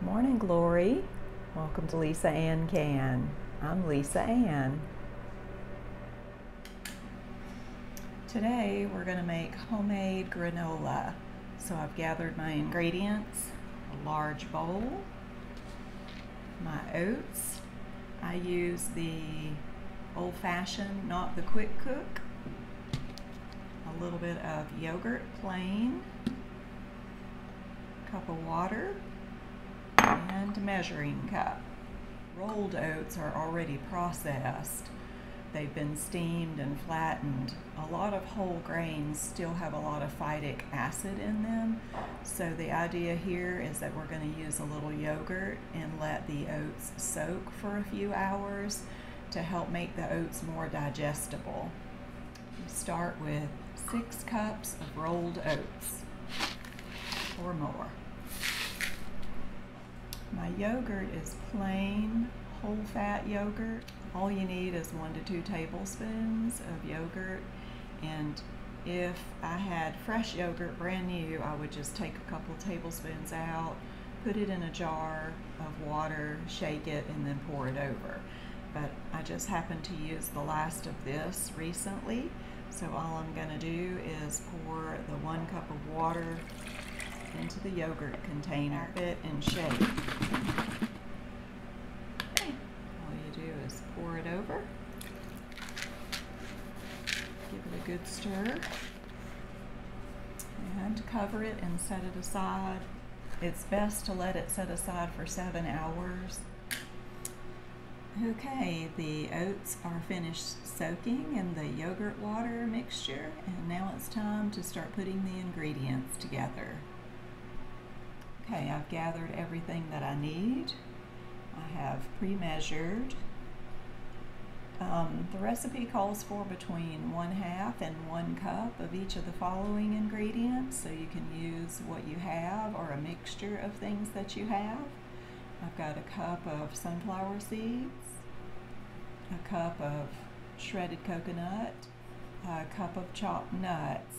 Morning Glory. Welcome to Lisa Ann Can. I'm Lisa Ann. Today we're going to make homemade granola. So I've gathered my ingredients, a large bowl, my oats. I use the old-fashioned, not the quick cook, a little bit of yogurt plain, a cup of water, and a measuring cup. Rolled oats are already processed. They've been steamed and flattened. A lot of whole grains still have a lot of phytic acid in them. So the idea here is that we're going to use a little yogurt and let the oats soak for a few hours to help make the oats more digestible. We start with 6 cups of rolled oats or more. My yogurt is plain whole fat yogurt. All you need is 1 to 2 tablespoons of yogurt, and if I had fresh yogurt brand new, I would just take a couple tablespoons out, put it in a jar of water, shake it, and then pour it over. But I just happened to use the last of this recently, so all I'm going to do is pour the 1 cup of water into the yogurt container, and shake. Pour it over, give it a good stir, and cover it and set it aside. It's best to let it set aside for 7 hours. Okay, the oats are finished soaking in the yogurt water mixture, and now it's time to start putting the ingredients together. Okay, I've gathered everything that I need. I have pre-measured. The recipe calls for between 1/2 and 1 cup of each of the following ingredients, so you can use what you have or a mixture of things that you have. I've got a cup of sunflower seeds, a cup of shredded coconut, a cup of chopped nuts.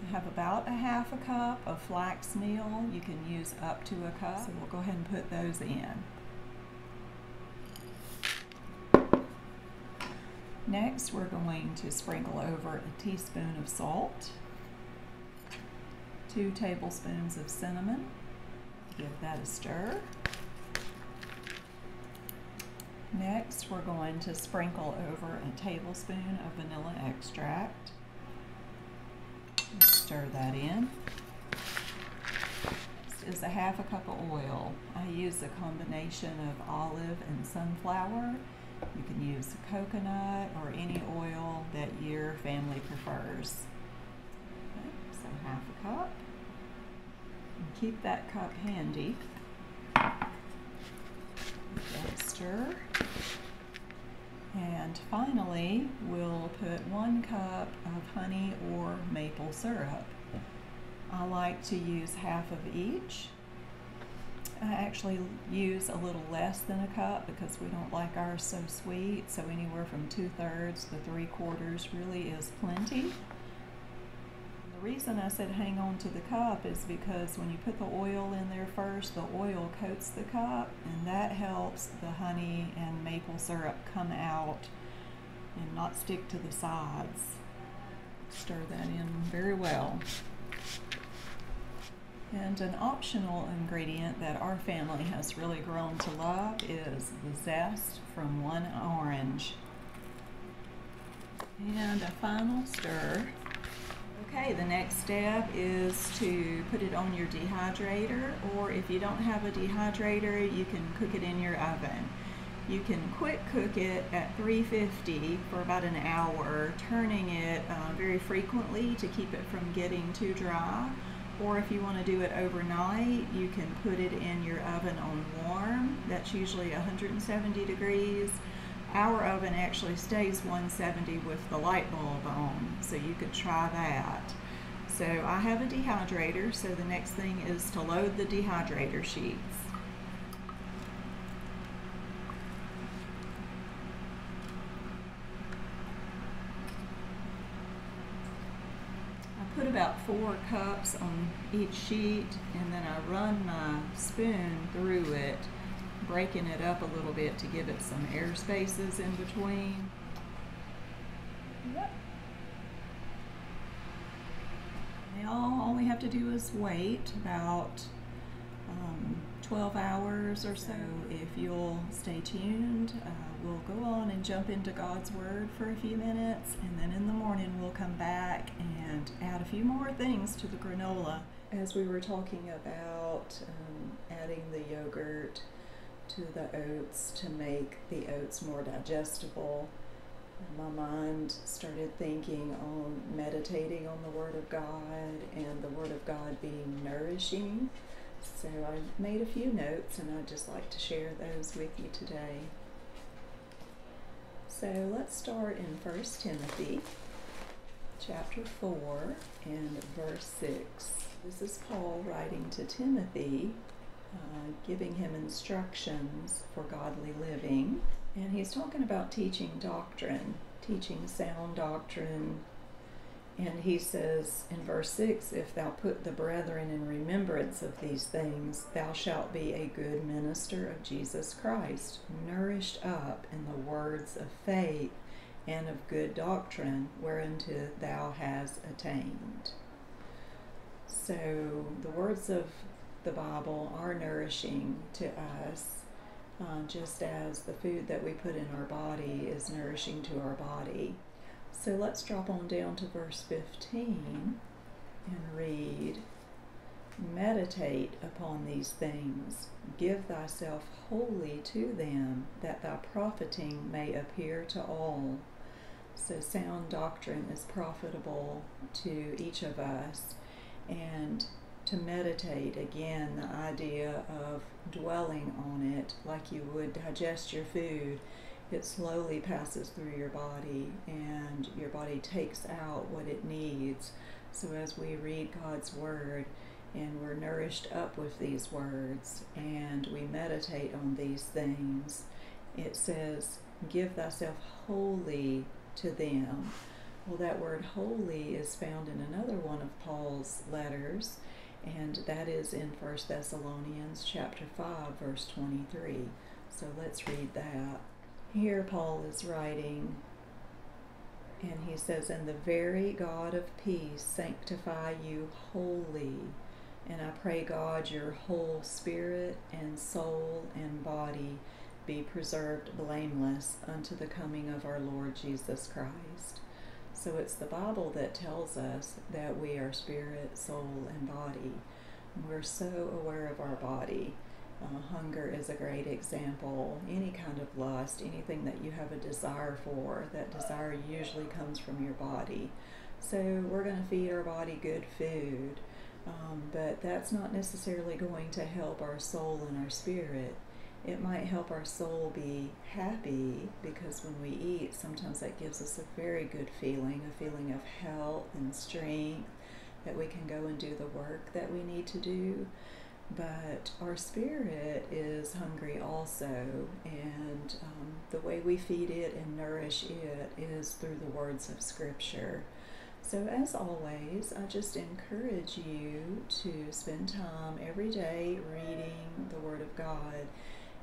I have about a 1/2 cup of flax meal. You can use up to a cup, so we'll go ahead and put those in. Next, we're going to sprinkle over a teaspoon of salt, 2 tablespoons of cinnamon. Give that a stir. Next, we're going to sprinkle over a tablespoon of vanilla extract. Stir that in. This is a 1/2 cup of oil. I use a combination of olive and sunflower. You can use coconut or any oil that your family prefers. Okay, so 1/2 cup. And keep that cup handy. Stir. And finally, we'll put 1 cup of honey or maple syrup. I like to use 1/2 of each. I actually use a little less than a cup because we don't like ours so sweet, so anywhere from 2/3 to 3/4 really is plenty. The reason I said hang on to the cup is because when you put the oil in there first, the oil coats the cup, and that helps the honey and maple syrup come out and not stick to the sides. Stir that in very well. And an optional ingredient that our family has really grown to love is the zest from 1 orange. And a final stir. Okay, the next step is to put it on your dehydrator, or if you don't have a dehydrator, you can cook it in your oven. You can quick cook it at 350 for about an hour, turning it very frequently to keep it from getting too dry. Or if you want to do it overnight, you can put it in your oven on warm. That's usually 170 degrees. Our oven actually stays 170 with the light bulb on, so you could try that. So I have a dehydrator, so the next thing is to load the dehydrator sheets. put about 4 cups on each sheet, and then I run my spoon through it, breaking it up a little bit to give it some air spaces in between. Yep. Now all we have to do is wait about 12 hours or so. If you'll stay tuned, we'll go on and jump into God's Word for a few minutes, and then in the morning we'll come back and add a few more things to the granola. As we were talking about adding the yogurt to the oats to make the oats more digestible, my mind started thinking on meditating on the Word of God and the Word of God being nourishing. So I made a few notes, and I'd just like to share those with you today. So let's start in 1 Timothy chapter 4 and verse 6. This is Paul writing to Timothy, giving him instructions for godly living. And he's talking about teaching doctrine, teaching sound doctrine. And he says in verse 6, if thou put the brethren in remembrance of these things, thou shalt be a good minister of Jesus Christ, nourished up in the words of faith and of good doctrine, whereunto thou hast attained. So the words of the Bible are nourishing to us, just as the food that we put in our body is nourishing to our body. So let's drop on down to verse 15 and read, meditate upon these things, give thyself wholly to them, that thy profiting may appear to all. So sound doctrine is profitable to each of us, and to meditate, again, the idea of dwelling on it like you would digest your food. It slowly passes through your body, and your body takes out what it needs. So as we read God's Word, and we're nourished up with these words, and we meditate on these things, it says, give thyself wholly to them. Well, that word holy is found in another one of Paul's letters, and that is in 1 Thessalonians chapter 5, verse 23. So let's read that. Here Paul is writing, and he says, and the very God of peace sanctify you wholly. And I pray God your whole spirit and soul and body be preserved blameless unto the coming of our Lord Jesus Christ. So it's the Bible that tells us that we are spirit, soul, and body. We're so aware of our body. Hunger is a great example. Any kind of lust, anything that you have a desire for, that desire usually comes from your body. So we're going to feed our body good food, but that's not necessarily going to help our soul and our spirit. It might help our soul be happy, because when we eat, sometimes that gives us a very good feeling, a feeling of health and strength, that we can go and do the work that we need to do. But our spirit is hungry also, and the way we feed it and nourish it is through the words of Scripture. So as always, I just encourage you to spend time every day reading the Word of God.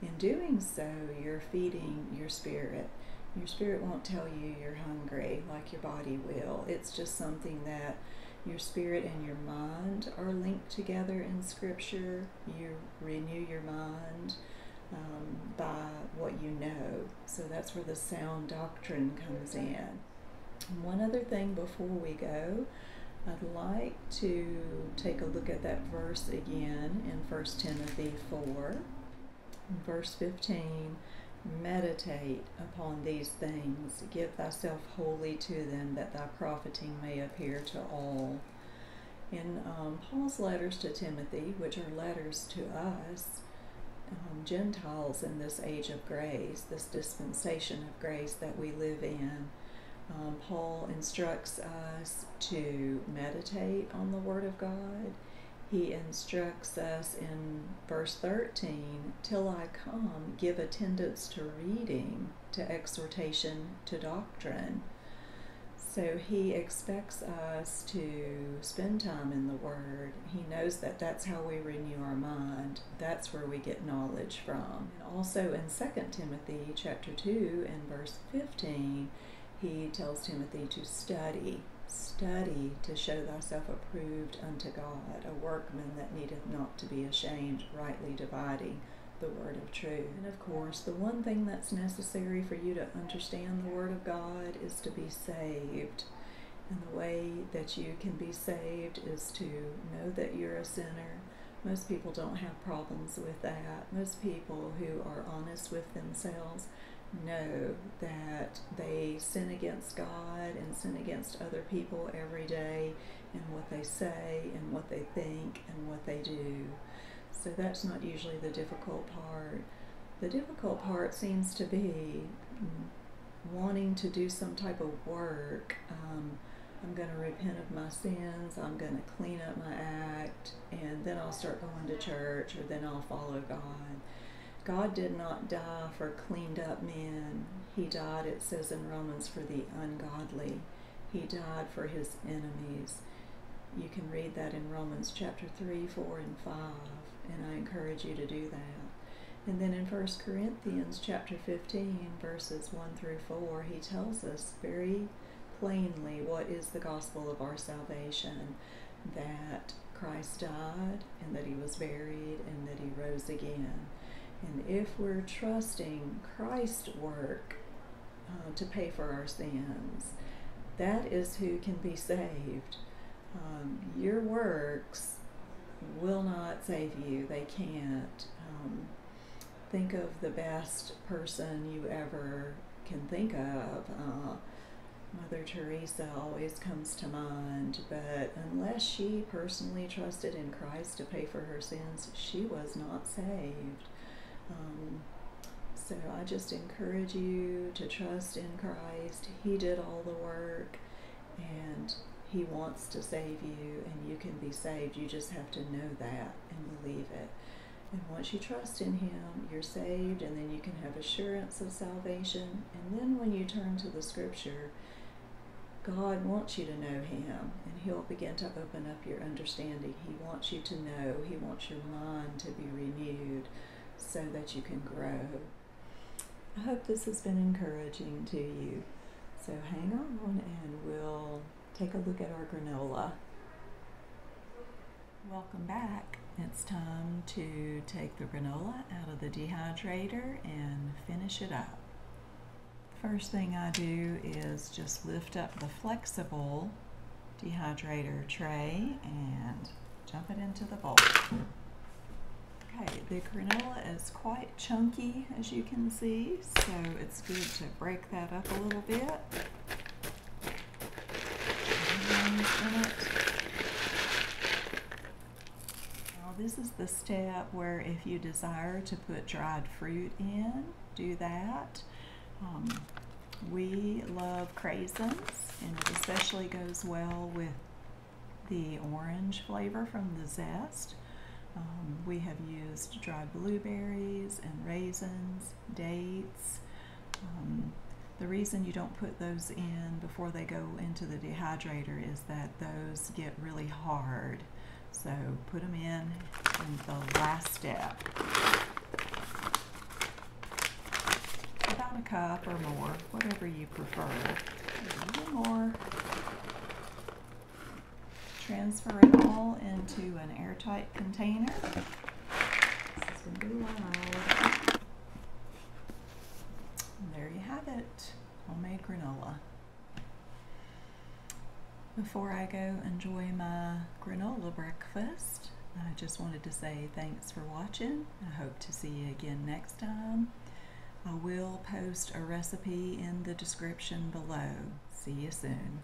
In doing so, you're feeding your spirit. Your spirit won't tell you you're hungry like your body will. It's just something that your spirit and your mind are linked together in Scripture. You renew your mind by what you know. So that's where the sound doctrine comes in. One other thing before we go, I'd like to take a look at that verse again in 1 Timothy 4. Verse 15, meditate upon these things, give thyself wholly to them, that thy profiting may appear to all. In Paul's letters to Timothy, which are letters to us, Gentiles in this age of grace, this dispensation of grace that we live in, Paul instructs us to meditate on the Word of God. He instructs us in verse 13, till I come, give attendance to reading, to exhortation, to doctrine. So he expects us to spend time in the Word. He knows that that's how we renew our mind. That's where we get knowledge from. And also in 2 Timothy chapter 2 and verse 15, he tells Timothy to study to show thyself approved unto God, a workman that needeth not to be ashamed, rightly dividing the word of truth. And of course, the one thing that's necessary for you to understand the Word of God is to be saved. And the way that you can be saved is to know that you're a sinner. Most people don't have problems with that. Most people who are honest with themselves know that they sin against God and sin against other people every day in what they say and what they think and what they do. So that's not usually the difficult part. The difficult part seems to be wanting to do some type of work. I'm going to repent of my sins, I'm going to clean up my act, and then I'll start going to church, or then I'll follow God. God did not die for cleaned up men. He died, it says in Romans, for the ungodly. He died for his enemies. You can read that in Romans chapter 3, 4, and 5, and I encourage you to do that. And then in 1 Corinthians chapter 15, verses 1 through 4, he tells us very plainly what is the gospel of our salvation, that Christ died, and that he was buried, and that he rose again. And if we're trusting Christ's work to pay for our sins, that is who can be saved. Your works will not save you. They can't. Think of the best person you ever can think of. Mother Teresa always comes to mind, but unless she personally trusted in Christ to pay for her sins, she was not saved. So I just encourage you to trust in Christ. He did all the work, and he wants to save you, and you can be saved. You just have to know that and believe it. And once you trust in him, you're saved, and then you can have assurance of salvation. And then when you turn to the scripture, God wants you to know him, and he'll begin to open up your understanding. He wants you to know. He wants your mind to be renewed so that you can grow. I hope this has been encouraging to you. So hang on, and we'll take a look at our granola. Welcome back. It's time to take the granola out of the dehydrator and finish it up. First thing I do is just lift up the flexible dehydrator tray and jump it into the bowl. Okay, the granola is quite chunky, as you can see, so it's good to break that up a little bit. Now this is the step where if you desire to put dried fruit in, do that. We love craisins, and it especially goes well with the orange flavor from the zest. We have used dried blueberries and raisins, dates. The reason you don't put those in before they go into the dehydrator is that those get really hard. So put them in the last step. About a cup or more, whatever you prefer. A little more. Transfer it all into an airtight container. This is going to be loud. And there you have it, homemade granola. Before I go enjoy my granola breakfast, I just wanted to say thanks for watching. I hope to see you again next time. I will post a recipe in the description below. See you soon.